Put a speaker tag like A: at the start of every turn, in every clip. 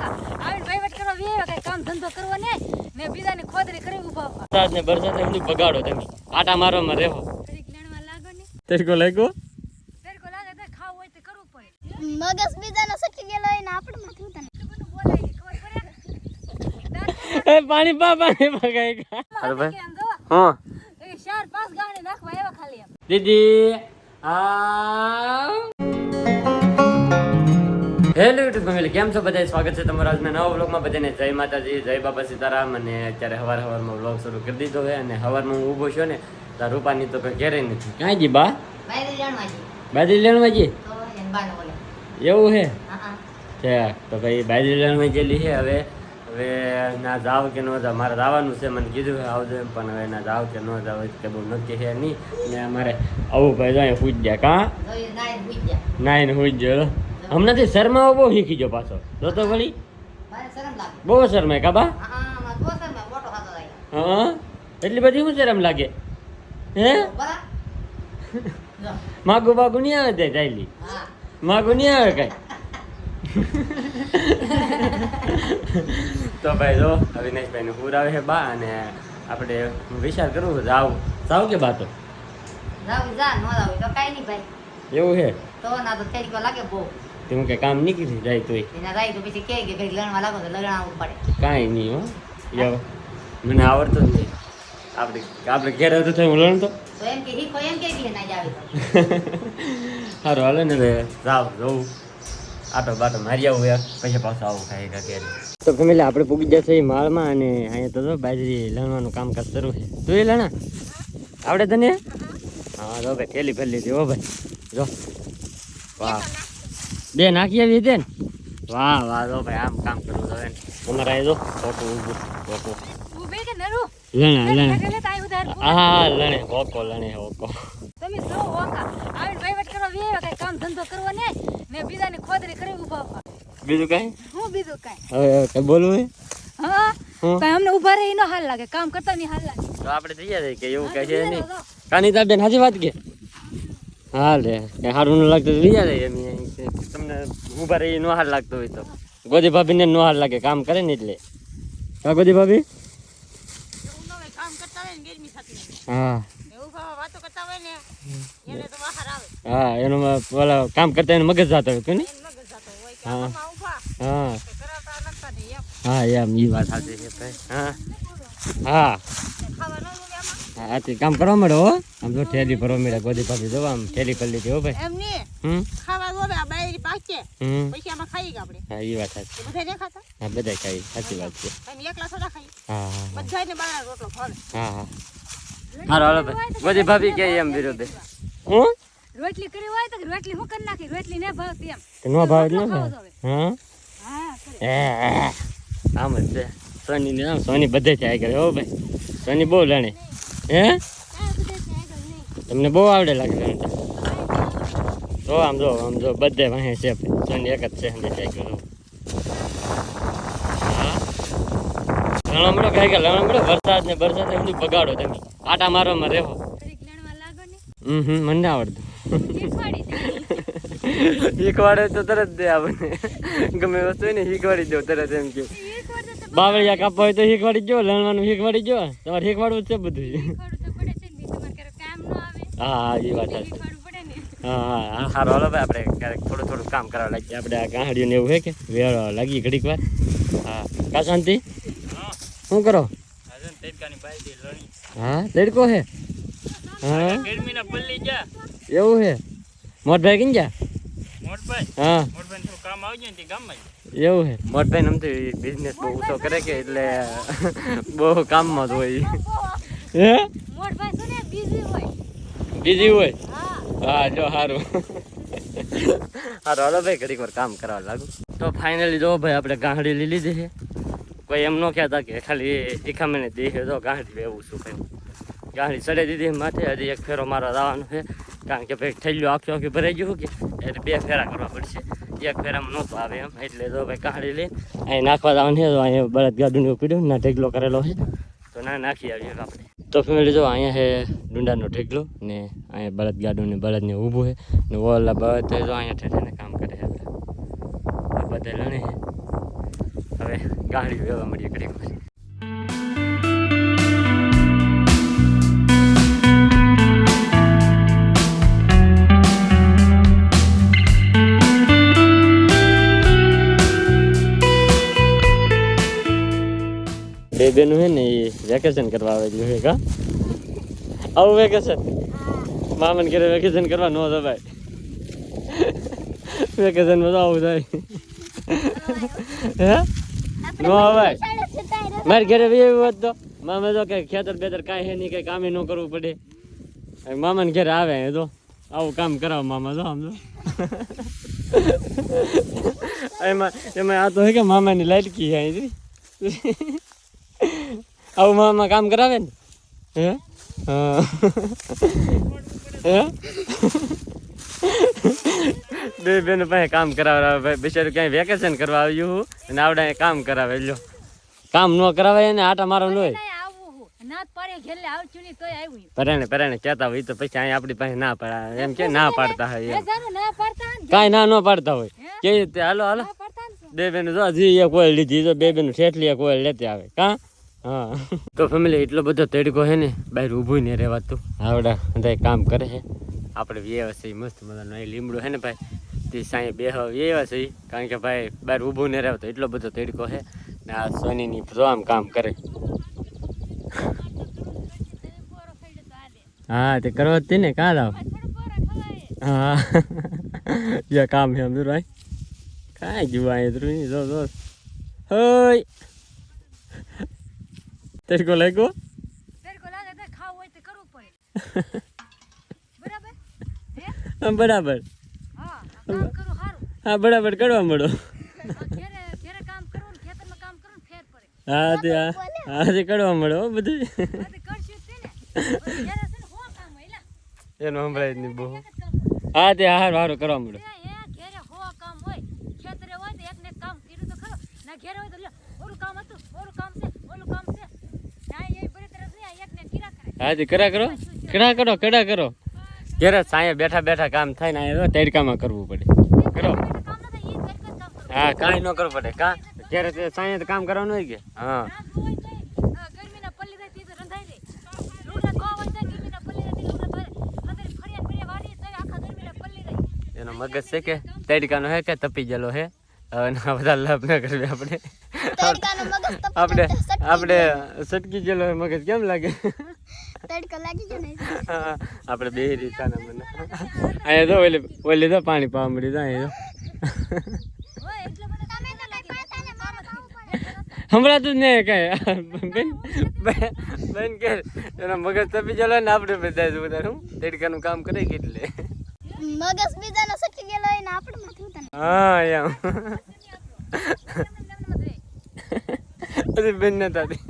A: આવીને વહીવટ કરવા વેવા કઈ કામ ધંધો કરવો ને બીજાની ખોદરી કરી ઉભા
B: વરસાદ ને બરસાદ ને બધું બગાડો તમે આટા મારવામાં રહેવો
A: તરીક લેણવા લાગો ને
B: તરીકો લાગ્યો
A: તરીકો લાગે તો ખાવું હોય તો કરવું પડે
C: મગસ બીજાનો સટી ગયેલો હોય ને આપણે માથું તને
A: બધું બોલાય ખબર પડે
B: એ પાણી ગાય અરે ભાઈ હા
A: એ 4-5 ગાણે નાખવા એવા ખાલી એમ
B: દીદી હેલો યુટ્યુબ ફેમિલી કેમ છો બધા સ્વાગત છે તમારા આજના નવા વ્લોગમાં બધાને જય માતાજી જય બાબા સીતારામ અને અત્યારે સવારમાં વ્લોગ શરૂ કરી દીધો છે અને સવારમાં હું ઊભો છું ને તાર રૂપાની તો કઈ ઘેરે નથી ક્યાં જી બા બાજરી લેણવા જી એવું હે છે તો ભાઈ બાજરી લેણવા ગયેલી છે હવે ના જાવ કે ન જાવ મારે જવાનું છે મને કીધું છે આવજો એમ પણ હવે ના જાવ કે ન જાવ કે બહુ નક્કી છે નહીં ને અમારે આવું ભાઈ જાય પૂછ ગયા કાં નાઈને પૂછ ગયો હમણાંથી શર્માવો બહુ શીખી ગયો પાછો જોતો વળી બહુ શરમાય કાબા હા એટલી બધી શું શરમ લાગે હે માગું બાગું નહીં આવે તે ચાલી માગું નહીં આવે કઈ તો ભાઈ જો અવિનાશભાઈ ને પૂર આવે છે બા અને આપણે વિચાર કરવું જાવ કે બા તો એવું છે તેમ કે કામ નીકળી જાય તોય કાંઈ નહીં હો યો મને આવડતો જ નહીં આપણે ઘેર હતું થાય હું લણતો સારું હાલે ને જાવ જવું આટો બાટો મારી આવું યાર પછી પાછું આવું ખાઈ ઘેર તો ફેમિલી આપણે પૂગી જશે માળમાં અને અહીંયા તો બાજરી લણવાનું કામકાજ શરૂ છે તું એ લણા આવડે તને હા જો ભાઈ થેલી ફેલી લીધી હો ભાઈ જો વાહ બે નાખી આવી દે ને વાહ વાહ જો ભાઈ આમ કામ કરવું જોઈએ ને તમારે આવી જો ખોટું ઊભું ખોટું હા લણે હોકો લણે હોકો
A: તમે જો ઓકા આવીને વહીવટ કરવા વેવા કઈ કામ ધંધો કરવો ને બીજાની ખોદરી કરી ઉભા
B: બીજું કઈ
A: હું બીજું કઈ
B: હવે કઈ બોલવું હે
A: હા કઈ અમને ઉભા રહી નો હાલ લાગે કામ કરતા ની હાલ લાગે
B: તો આપણે થઈ જાય કે એવું કઈ છે નહીં કાનીતા બેન હાજી વાત કે હા લે કઈ સારું ન લાગતું લઈ જાય એમ તમને ઉભા રહી નો હાલ લાગતો હોય તો ગોદી ભાભી ને નો હાલ લાગે કામ કરે ને એટલે હા ગોદી ભાભી હા હા એનું પેલા કામ કરતા એને મગજ જતો હોય કે હા હા હા એમ એ વાત સાચી છે ભાઈ હા હા હા તે કામ કરવા મળે હો આમ જો ઠેલી ભરવા મળે ગોદી પાછી જો આમ ઠેલી કરી લીધી હો ભાઈ હા એ વાત સાચી હા બધા ખાઈ સાચી વાત છે હા હા હા હારો હાલો ભાઈ ગોદી ભાભી કે એમ વિરોધે હું
A: રોટલી કરી હોય તો રોટલી હું કરી નાખી રોટલી ને ભાવતી એમ
B: નો ભાવ ન હા
A: હા
B: આમ જ છે સોની ને સોની બધે છે આગળ હો ભાઈ સોની બહુ લણે હે તમને બહુ આવડે લાગે લણતા જો આમ જો બધે વાહે છે સોની એક જ છે સાયકલ લણમડો કઈ કે લણમડો વરસાદ ને બધું બગાડો તમે આટા મારવામાં રહેવો મને ના આવડતું શીખવાડે તો તરત દે આપણને ગમે વસ્તુ હોય ને શીખવાડી દો તરત એમ કે બાવળિયા કાપવા હોય તો શીખવાડી જો લણવાનું શીખવાડી જો તમારે શીખવાડવું છે બધું હા એ વાત સાચી હા હા સારું હાલો ભાઈ આપણે ક્યારેક થોડું કામ કરવા લાગીએ આપણે આ ગાંહડીઓ ને એવું છે કે વેળ લાગી ઘડીક વાર હા કા શાંતિ શું કરો હા તડકો છે હા એવું છે મોટભાઈ કઈ જા હા એવું છે મોટભાઈ નમથી બિઝનેસ બહુ ઊંચો કરે કે એટલે બહુ કામમાં જ હોય હે બીજી હોય હા જો સારું હાલો ભાઈ ઘડીક વાર કામ કરવા લાગુ તો ફાઇનલી જો ભાઈ આપણે ગાંહડી લઈ લીધી છે કોઈ એમ ન કહેતા કે ખાલી ઈખામને દેખે તો ગાંહડી વેવું છું કઈ ગાંહડી ચડી દીધી માથે હજી એક ફેરો મારવા જવાનો છે કારણ કે ભાઈ થેલીઓ આખી ભરાઈ ગયું કે એટલે 2 ફેરા કરવા પડશે એક ફેરામાં નહોતું આવે એમ એટલે તો ભાઈ ગાંહડી લઈને અહીં નાખવા જવાનું છે તો અહીંયા બળદ ગાડું પીડ્યું ના ઢેગલો કરેલો છે તો ના નાખી આવીએ આપણે તો ફેમિલી જો અહીંયા છે ડુંડાનો ઢેગલો ને અહીંયા બળદ ગાડું ને બળદને ઊભું છે ને ઓલા બળદ જો અહીંયા ઠેઠાને કામ કરે છે આપણે બધા લણે છે હવે ગાડી વેવા મળીએ ઘડીક વાર. બે બેનું છે ને એ વેકેશન કરવા આવેલું છે કા આવું વેકેશન મામાને ઘરે વેકેશન કરવા ન જવાય વેકેશનમાં તો આવું થાય હે ન અવાય મારે ઘરે એવું હોત તો મામા તો કઈ ખેતર બેતર કાંઈ હે નહીં કઈ કામે ન કરવું પડે મામાને ઘરે આવે તો આવું કામ કરાવો મામા તો આમ તો એમાં આ તો હે કે મામાની લાડકી છે અહીંથી આવું મામા કામ કરાવે ને હે હા હે બે બેનો પાસે કામ કરાવે બિચારું ક્યાંય વેકેશન કરવા આવ્યું અને આવડે કામ કરાવે લ્યો કામ ન કરાવે એને આટા મારો ન હોય પરાણે કહેતા હોય તો પછી અહીંયા આપણી પાસે ના પાડે એમ કે ના પાડતા હોય એમ કાંઈ ના ન પાડતા હોય કે હાલો હાલો બે બેન જો હજી એક ઓઇલ લીધી તો બે બેન ઠેઠલી એક ઓઇલ લેતી આવે કા હા તો ફેમિલી એટલો બધો તડકો છે ને બહાર ઊભું ને રહેવાતું આવડા બધા કામ કરે છે આપણે વ્યવસ છે મસ્ત મજાનું અહીં લીમડું છે ને ભાઈ તે સાંઈ બે વ્યવસ છે કારણ કે ભાઈ બહાર ઊભું ને રહેવાતું એટલો બધો તડકો છે ને આ સોનીની જો આમ કામ કરે હા તે કરવા જ ને કાં લાવ હા યા કામ છે સમજો ભાઈ કાંઈ જોવા અહીં જો જો હોય તડકો લાગ્યો બરાબર હા બરાબર કરવા મળો હા તે હા તે કરવા મળો બધું એનો સંભળાય જ નહીં બહુ હા તે હારું હારું કરવા મળો હા તે કરા કરો કડા કરો ઘેરે સાંયે બેઠા બેઠા કામ થાય ને અહીંયા તડકામાં કરવું પડે કરો હા કાંઈ ન કરવું પડે કા ઘેરે સાંયે કામ કરવાનું હોય કે હા એનો મગજ છે કે તડકાનો હે કે તપી ગયેલો હે બધા લાભ ના કરવી આપણે સટકી ગયેલો હે મગજ કેમ લાગે આપણે બે રીતા ને મને અહીંયા તો ઓલી તો પાણી પાવા મળી જાય હમણાં ને કઈ બેન કે એનો મગજ તપી ગયેલો ને આપણે બધા બધા શું તડકાનું કામ કરે કેટલે
C: મગજ બીજાનો સટકી ગયેલો હોય ને આપણે માથું તને
B: હા એમ અરે બેન ના તારી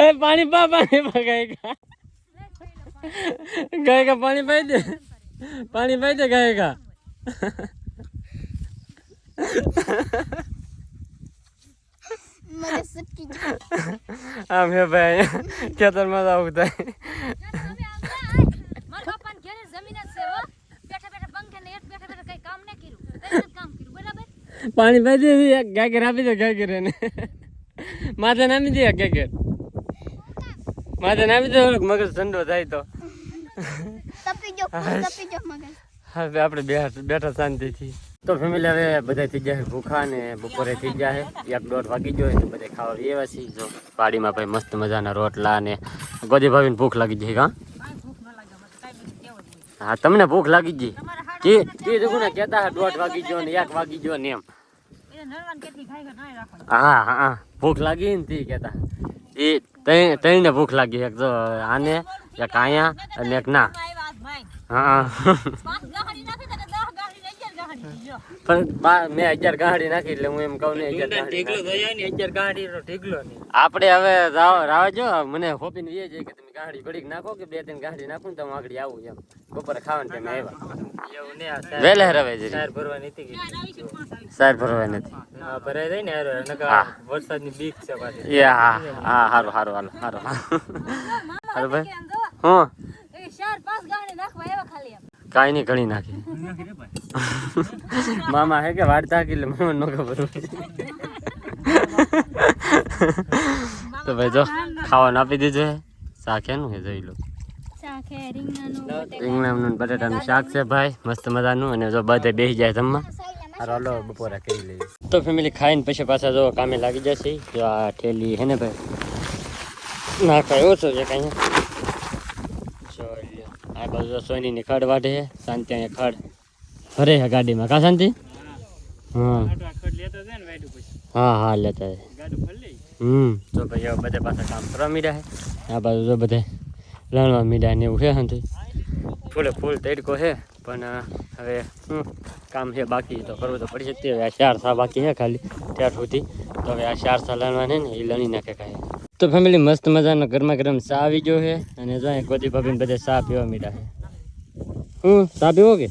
B: એ પાણી પા ગાય કા પાણી પાઈ દે ગાય કા
C: મગજ સટકી ગયો
B: આમ હે ભાઈ ખેતરમાં જ આવું થાય પાણી પાઈ દે ગાયકર આપી દો ગાયકર એને માથે નામી દે ગાયકર માથે નામી દે મગજ ઠંડો થાય તો
C: તપી ગયો મગજ
B: હવે આપણે બેઠા શાંતિથી તો ફેમિલી હવે બધા થઈ જાય ભૂખા ને બપોરે થઈ જાય 1-1.5 વાગી ગયો તો બધા ખાવા એવા છે જો પાડીમાં ભાઈ મસ્ત મજાના રોટલા ને ગોદી ભાભીને ભૂખ લાગી જાય કા હા તમને ભૂખ લાગી ગઈ કે દેખો ને કહેતા 1.5 વાગી ગયો ને 1 વાગી ગયો ને એમ હા ભૂખ લાગી ને તે કહેતા એ તઈને ભૂખ લાગી એક જો આને એક આયા અને એક ના હા પણ મેં 11 ગાડી નાખી એટલે હું એમ કહું ને 11 ગાડી આપણે હવે રાવા જો મને હોપીને એ છે કે તમે ગાડી ઘડીક નાખો કે 2-3 ગાડી નાખું ને તો હું આગળ આવું એમ બપોરે ખાવાનું ટાઈમે આવ્યા વહેલા રવે છે સાર ભરવા નથી ભરાઈ જાય ને વરસાદની બીક છે પાછી હા હારું હારું ભાઈ હું કાંઈ નહીં ઘણી નાખી મામા હે કે વાળતા કે એટલે મને ન ખબર હોય તો ભાઈ જો ખાવાનું આપી દીધું છે શાક એનું છે જોઈ લો
C: શાક હે રીંગણાનું
B: રીંગણાનું ને બટાટાનું શાક છે ભાઈ મસ્ત મજાનું અને જો બધે બેસી જાય જમવા હાલો બપોરા કરી લઈએ તો ફેમિલી ખાઈને પછી પાછા જો કામે લાગી જશે જો આ ઠેલી હે ને ભાઈ ના કાંઈ ઓછો છે કાંઈ આ બાજુ સોનીની ખડ વાઢે છે શાંતિ અહીંયા ખડ ભરે છે ગાડીમાં કા શાંતિ હા હા લેતા જો ભાઈ હવે બધે પાછા કામ કરવા મીડ્યા છે આ બાજુ જો બધે લણવા મીડ્યા ને એવું છે શાંતિ ફૂલે ફૂલ તડકો છે પણ હવે કામ છે બાકી તો કરવું તો પડી શકતી હવે આ 4 સા બાકી છે ખાલી ત્યાર સુધી તો હવે આ 4 સા લણવા ને એ લણી નાખે કાંઈ તો ફેમિલી મસ્ત મજાનો ગરમા ગરમ ચા આવી ગયો છે અને જો ગોદી ભાભીને બધે ચા પીવા મીડા છે ચા પીવો કે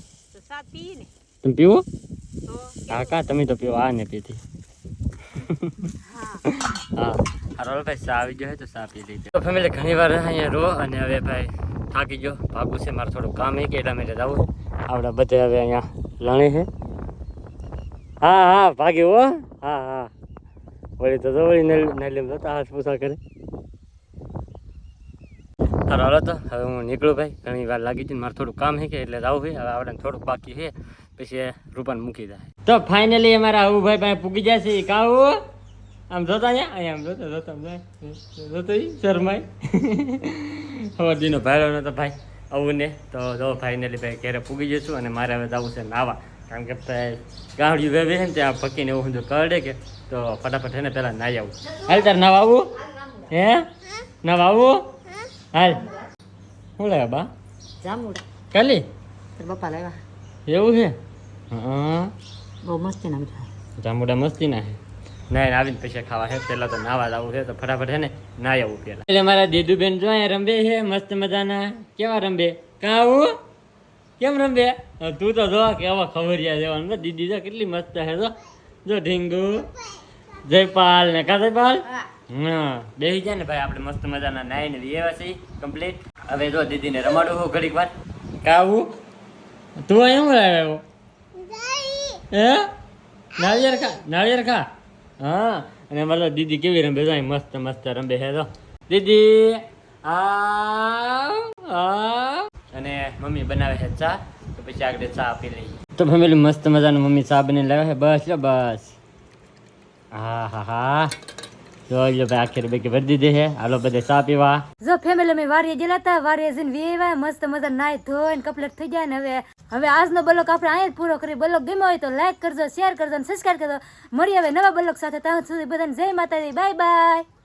B: તમે પીવો હા કા તમે તો પીવો આ ને પીતી હા હારો ભાઈ ચા આવી ગયો છે તો ચા પી લીધી તો ફેમિલી ઘણી વાર અહીંયા રો અને હવે ભાઈ થાકી ગયો ભાગું છે મારે થોડું કામ છે કે એટલા માટે જવું આપણા બધે હવે અહીંયા લણે છે હા હા ભાગ્યો હો હા હા વળી તો વળી નલીમ જતા હાથ પૂછા કરે સારો હાલો તો હવે હું નીકળું ભાઈ ઘણી વાર લાગી હતી મારે થોડું કામ છે કે એટલે જવું છે હવે આપણે થોડુંક બાકી છે પછી રૂપાને મૂકી જાય તો ફાઇનલી અમારા આવું ભાઈ પાસે પૂગી જાય છે કાવું આમ જોતા અહીંયા આમ જોતા જોતો શરમાય હવાજીનો ભાઈલો નતો ભાઈ આવું ને તો જો ફાઇનલી ભાઈ ઘરે પૂગી જઈશું અને મારે હવે જવું છે નાવા કારણ કે ગાવડિયું વેવે છે ને ત્યાં પકીને એવું જો કરડે કે તો ફટાફટ છે ને પહેલાં નાહી આવું હાલ તાર નાવા આવું હે નાવા આવું હાલ શું લાવ્યા બા
A: જામુડા
B: કાલી
A: બાપા લાવ્યા
B: એવું છે હા
A: બહુ મસ્તી ના મીઠા
B: જામુડા મસ્તી ના છે નાઈને આવીને પછી ખાવા છે પહેલાં તો નાવા જવું છે તો ફટાફટ છે ને નાહી આવું પહેલાં એટલે મારા દીદુબેન જો અહીંયા રંબે છે મસ્ત મજાના કેવા રંબે કાં આવું કેમ રંબે તું તો જો કેવા ખબરિયા જવાનું દીદી જો કેટલી મસ્ત છે જો ઢીંગુ જયપાલ ને કા જયપાલ હા બેસી જાય ને ભાઈ આપણે મસ્ત મજાના નાઈને એવા છે કમ્પ્લીટ હવે જો દીદીને રમાડું હું ઘડીક વાર કાવું તું અહીંયા આવ્યો હે નાળિયેર ખા હા અને મતલબ દીદી કેવી રંબે જો મસ્ત મસ્ત રંબે છે તો દીદી અને મમ્મી બનાવે છે ચા તો પછી આગળ ચા આપી લઈએ તો ફેમિલી મસ્ત મજાનું મમ્મી ચા બની લાવે છે બસ લો બસ હા હા હા જો ભાઈ આખી બેકી ભરી દીધી છે હાલો બધે ચા પીવા
A: જો ફેમિલી અમે વારીએ ગયેલા હતા વારીએ જઈને વેવાય મસ્ત મજા નાઈ ધોઈને કમ્પ્લીટ થઈ જાય ને હવે આજનો બ્લોગ આપણે અહીંયા જ પૂરો કરી બ્લોગ ગમ્યો હોય તો લાઈક કરજો શેર કરજો અને સબસ્ક્રાઈબ કરજો મળીએ હવે નવા બ્લોગ સાથે ત્યાં સુધી બધાને જય માતાજી બાય બાય